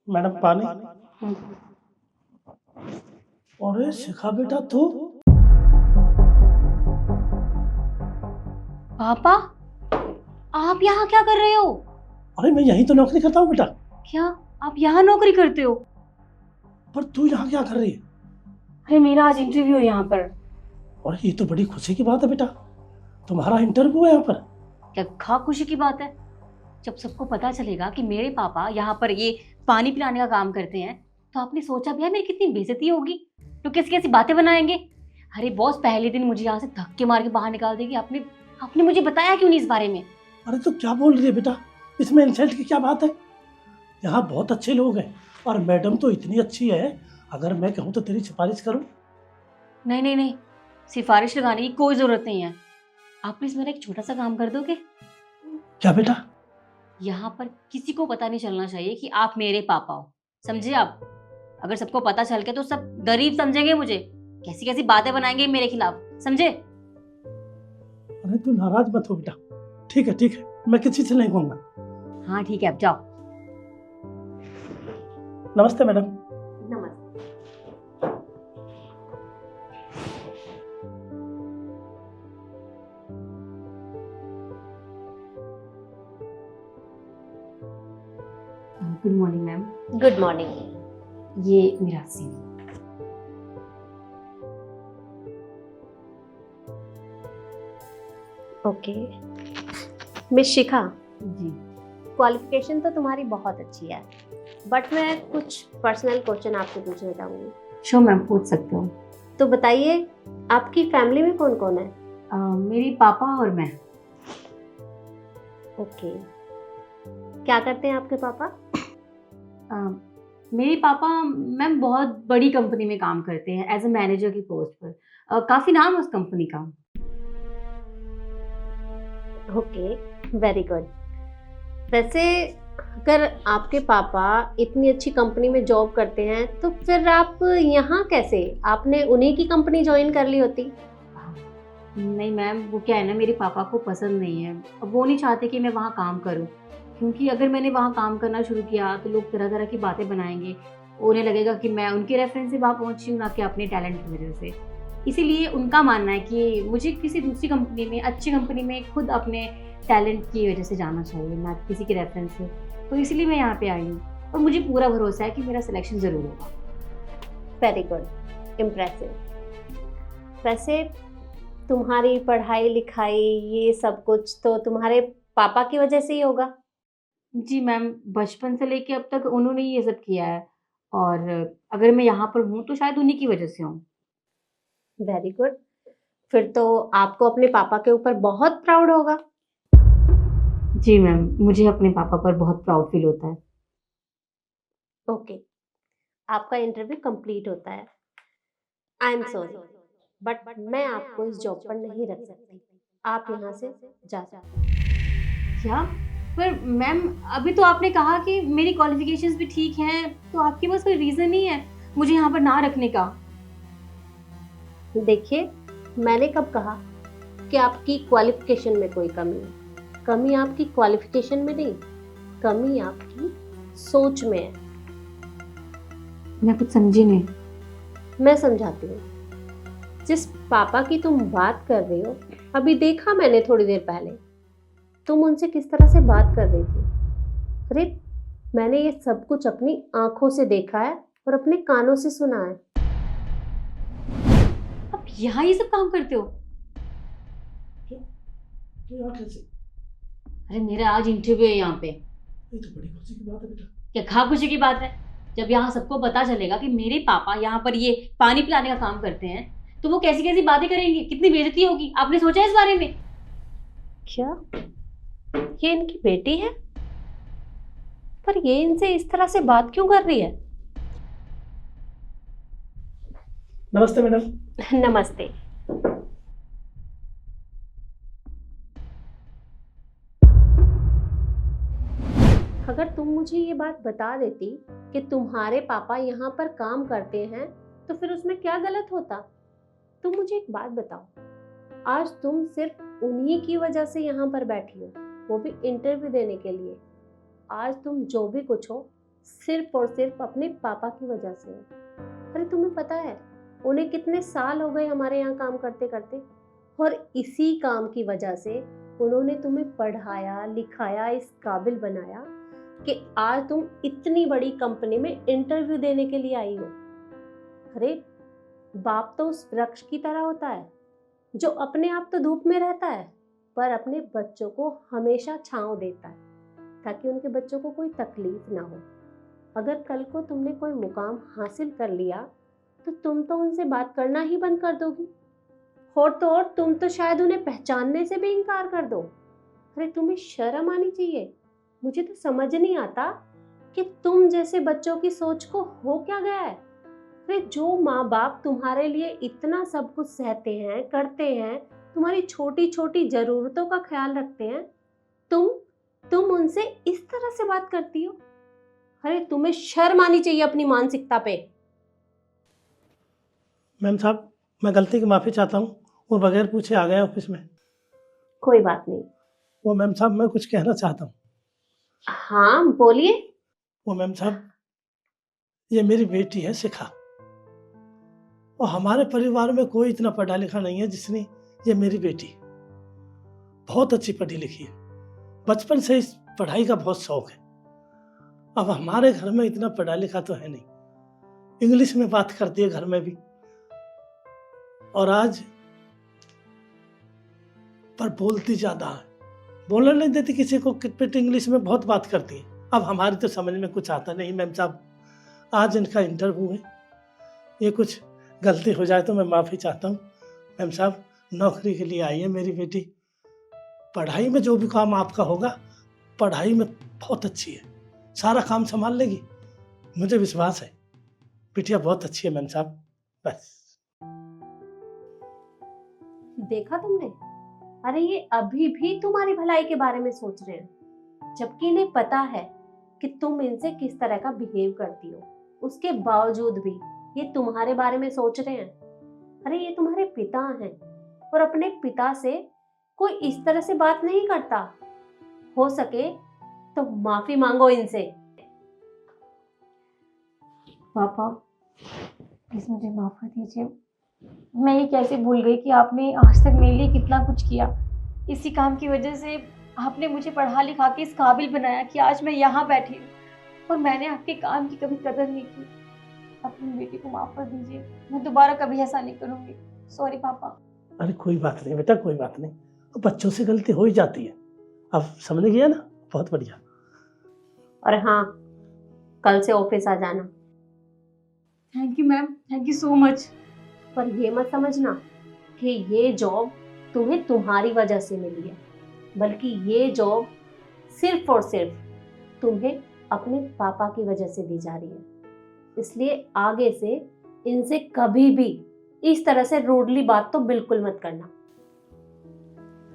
Madam पानी। अरे शिखा बेटा तू। पापा, आप यहाँ क्या कर रहे हो? अरे मैं यहीं तो नौकरी करता हूँ बेटा। क्या आप यहाँ नौकरी करते हो? पर तू यहाँ क्या कर रही है? अरे मेरा आज इंटरव्यू है यहाँ पर। और ये तो बड़ी खुशी की बात है बेटा, तुम्हारा इंटरव्यू है यहाँ पर। क्या खुशी की बात है? जब सबको पता चलेगा कि मेरे पापा यहाँ पर ये पानी पिलाने का काम करते हैं, तो आपने सोचा भी है मेरी कितनी बेइज्जती होगी? तो कैसी कैसी बातें बनाएंगे। अरे बॉस पहले दिन मुझे यहाँ से धक्के मार के बाहर निकाल देगी। आपने आपने मुझे बताया क्यों नहीं इस बारे में? अरे तू क्या बोल रही है बेटा, इसमें इंसल्ट की क्या बात है? यहाँ बहुत अच्छे लोग हैं और मैडम तो इतनी अच्छी है, अगर मैं कहूँ तो तेरी सिफारिश करूँ? नहीं नहीं नहीं, सिफारिश लगाने की कोई जरूरत नहीं है। आप प्लीज मेरा एक छोटा सा काम कर दोगे? क्या बेटा? यहाँ पर किसी को पता नहीं चलना चाहिए कि आप मेरे पापा हो, समझे आप? अगर सबको पता चल गया तो सब गरीब समझेंगे मुझे, कैसी कैसी बातें बनाएंगे मेरे खिलाफ, समझे? अरे तू नाराज मत हो बेटा, ठीक है, मैं किसी से नहीं कहूँगा। हाँ ठीक है, अब जाओ। नमस्ते मैडम। नमस्ते। Good morning ma'am. Good morning. ये मेरा सीवी। ओके मिस शिखा, जी। क्वालिफिकेशन तो तुम्हारी बहुत अच्छी है, बट मैं कुछ पर्सनल क्वेश्चन आपसे पूछना चाहूँगी। शो मैम, पूछ सकते हो। तो बताइए, आपकी फैमिली में कौन कौन है? मेरी पापा और मैं। ओके, क्या करते हैं आपके पापा? मेरे पापा मैम बहुत बड़ी कंपनी में काम करते हैं एज ए मैनेजर की पोस्ट पर। काफी नाम है उस कंपनी का। Okay, very good. वैसे अगर आपके पापा इतनी अच्छी कंपनी में जॉब करते हैं तो फिर आप यहाँ कैसे? आपने उन्हीं की कंपनी ज्वाइन कर ली होती। नहीं मैम, वो क्या है ना, मेरे पापा को पसंद नहीं है। अब वो नहीं चाहते कि मैं वहाँ काम करूँ, क्योंकि अगर मैंने वहाँ काम करना शुरू किया तो लोग तरह तरह की बातें बनाएंगे। उन्हें लगेगा कि मैं उनके रेफरेंस से वहाँ पहुँची हूँ, ना कि अपने टैलेंट की वजह से। इसीलिए उनका मानना है कि मुझे किसी दूसरी कंपनी में, अच्छी कंपनी में खुद अपने टैलेंट की वजह से जाना चाहिए, ना कि किसी के रेफरेंस से। तो इसलिए मैं यहाँ पे आई हूँ और मुझे पूरा भरोसा है कि मेरा सिलेक्शन ज़रूर होगा। Very good, impressive. वैसे तुम्हारी पढ़ाई लिखाई ये सब कुछ तो तुम्हारे पापा की वजह से ही होगा। जी मैम, बचपन से लेके अब तक उन्होंने ये सब किया है, और अगर मैं यहाँ पर हूँ तो शायद उन्हीं की वजह से हूँ। वेरी गुड, फिर तो आपको अपने पापा के ऊपर बहुत प्राउड होगा। जी मैम, मुझे अपने पापा पर बहुत प्राउड फील होता है। ओके, आपका इंटरव्यू कंप्लीट होता है। आई एम सॉरी, बट मैं आपको इस जॉब पर नहीं रख सकती। आप यहाँ से जा सकते हैं। क्या? पर मैम, अभी तो आपने कहा कि मेरी क्वालिफिकेशंस भी ठीक हैं, तो आपके पास कोई रीज़न नहीं है मुझे यहाँ पर ना रखने का? देखिए, मैंने कब कहा कि आपकी क्वालिफिकेशन में कोई कमी है? कमी आपकी क्वालिफिकेशन में नहीं, कमी आपकी सोच में है। मैं कुछ समझी नहीं। मैं समझाती हूँ। जिस पापा की तुम बात कर रही हो, अभी देखा मैंने थोड़ी देर पहले, तुम उनसे किस तरह से बात कर रही थी। अरे मैंने ये सब कुछ अपनी आंखों से देखा है और अपने कानों से सुना है। आप यहाँ ये सब काम करते हो? तो यहाँ कैसे? अरे मेरा आज इंटरव्यू है यहाँ पे। ये तो बड़ी खुशी की बात है बेटा। क्या खा खुशी की बात है? जब यहाँ सबको पता चलेगा कि मेरे पापा यहाँ पर ये पानी पिलाने का काम करते हैं, तो वो कैसी कैसी बातें करेंगे, कितनी बेइज्जती होगी। आपने सोचा है इस बारे में? क्या ये इनकी बेटी है? पर ये इनसे इस तरह से बात क्यों कर रही है? नमस्ते मैडम। नमस्ते। अगर तुम मुझे ये बात बता देती कि तुम्हारे पापा यहाँ पर काम करते हैं तो फिर उसमें क्या गलत होता? तुम मुझे एक बात बताओ, आज तुम सिर्फ उन्हीं की वजह से यहाँ पर बैठी हो, वो भी इंटरव्यू देने के लिए। आज तुम जो भी कुछ हो सिर्फ और सिर्फ अपने पापा की वजह से है। अरे तुम्हें पता है उन्हें कितने साल हो गए हमारे यहाँ काम करते करते, और इसी काम की वजह से उन्होंने तुम्हें पढ़ाया लिखाया, इस काबिल बनाया कि आज तुम इतनी बड़ी कंपनी में इंटरव्यू देने के लिए आई हो। अरे बाप तो उस वृक्ष की तरह होता है जो अपने आप तो धूप में रहता है पर अपने बच्चों को हमेशा छांव देता है ताकि उनके बच्चों को कोई तकलीफ ना हो। अगर कल को तुमने कोई मुकाम हासिल कर लिया तो तुम तो उनसे बात करना ही बंद कर दोगी, और तो और तुम तो शायद उन्हें पहचानने से भी इनकार कर दो। अरे तुम्हें शर्म आनी चाहिए। मुझे तो समझ नहीं आता कि तुम जैसे बच्चों की सोच को हो क्या गया है। अरे जो माँ बाप तुम्हारे लिए इतना सब कुछ सहते हैं, करते हैं, तुम्हारी छोटी छोटी जरूरतों का ख्याल रखते हैं, तुम उनसे इस तरह से बात करती हो। अरे तुम्हें शर्म आनी चाहिए अपनी मानसिकता पे। मैम साहब, मैं गलती की माफ़ी चाहता हूँ, वो बगैर पूछे आ गया ऑफिस में। कोई बात नहीं। वो मैम साहब, मैं कुछ कहना चाहता हूँ। हाँ बोलिए। वो मैम साहब, ये मेरी बेटी है शिखा, और हमारे परिवार में कोई इतना पढ़ा लिखा नहीं है जितनी ये मेरी बेटी। बहुत अच्छी पढ़ी लिखी है, बचपन से इस पढ़ाई का बहुत शौक है। अब हमारे घर में इतना पढ़ा लिखा तो है नहीं, इंग्लिश में बात करती है घर में भी, और आज पर बोलती ज्यादा है, बोलने नहीं देती किसी को, किटपिट इंग्लिश में बहुत बात करती है। अब हमारी तो समझ में कुछ आता नहीं। मैम साहब, आज इनका इंटरव्यू है, ये कुछ गलती हो जाए तो मैं माफ़ी चाहता हूँ। मैम साहब, नौकरी के लिए आई है मेरी बेटी, पढ़ाई में जो भी काम आपका होगा, पढ़ाई में बहुत अच्छी है, सारा काम संभाल लेगी, मुझे विश्वास है। बिटिया बहुत अच्छी है मैम साहब। बस देखा तुमने, अरे ये अभी भी तुम्हारी भलाई के बारे में सोच रहे हैं, जबकि इन्हें पता है कि तुम इनसे किस तरह का बिहेव करती हो। उसके बावजूद भी ये तुम्हारे बारे में सोच रहे हैं। अरे ये तुम्हारे पिता हैं, और अपने पिता से कोई इस तरह से बात नहीं करता। हो सके तो माफी मांगो इनसे। पापा प्लीज मुझे माफ कर दीजिए। मैं ये कैसे भूल गई कि आपने आज तक मेरे लिए कितना कुछ किया। इसी काम की वजह से आपने मुझे पढ़ा लिखा के इस काबिल बनाया कि आज मैं यहाँ बैठी हूँ, और मैंने आपके काम की कभी कदर नहीं की। अपनी बेटी को माफ कर दीजिए, मैं दोबारा कभी ऐसा नहीं करूँगी। सॉरी पापा। अरे कोई बात नहीं बेटा, कोई बात नहीं, बच्चों से गलती हो ही जाती है। अब समझ गया ना, बहुत बढ़िया। और हाँ, कल से ऑफिस आ जाना। Thank you ma'am, thank you so much. पर ये मत समझना कि ये जॉब तुम्हें तुम्हारी वजह से मिली है, बल्कि ये जॉब सिर्फ और सिर्फ तुम्हें अपने पापा की वजह से दी जा रही है। इसलिए आगे से इनसे कभी भी इस तरह से रूडली बात तो बिल्कुल मत करना।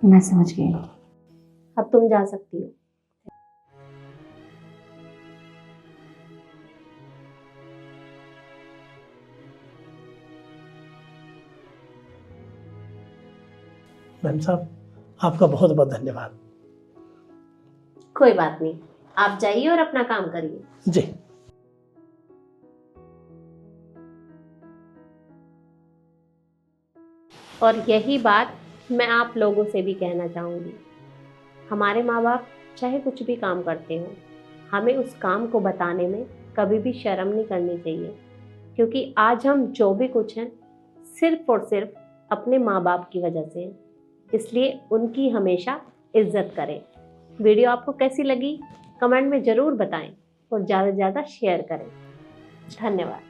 मैं समझ गई। अब तुम जा सकती हो। मैम साहब, आपका बहुत बहुत धन्यवाद। कोई बात नहीं, आप जाइए और अपना काम करिए। जी। और यही बात मैं आप लोगों से भी कहना चाहूँगी। हमारे माँ बाप चाहे कुछ भी काम करते हो, हमें उस काम को बताने में कभी भी शर्म नहीं करनी चाहिए, क्योंकि आज हम जो भी कुछ हैं सिर्फ और सिर्फ अपने माँ बाप की वजह से हैं। इसलिए उनकी हमेशा इज्जत करें। वीडियो आपको कैसी लगी कमेंट में ज़रूर बताएं, और ज़्यादा से ज़्यादा शेयर करें। धन्यवाद।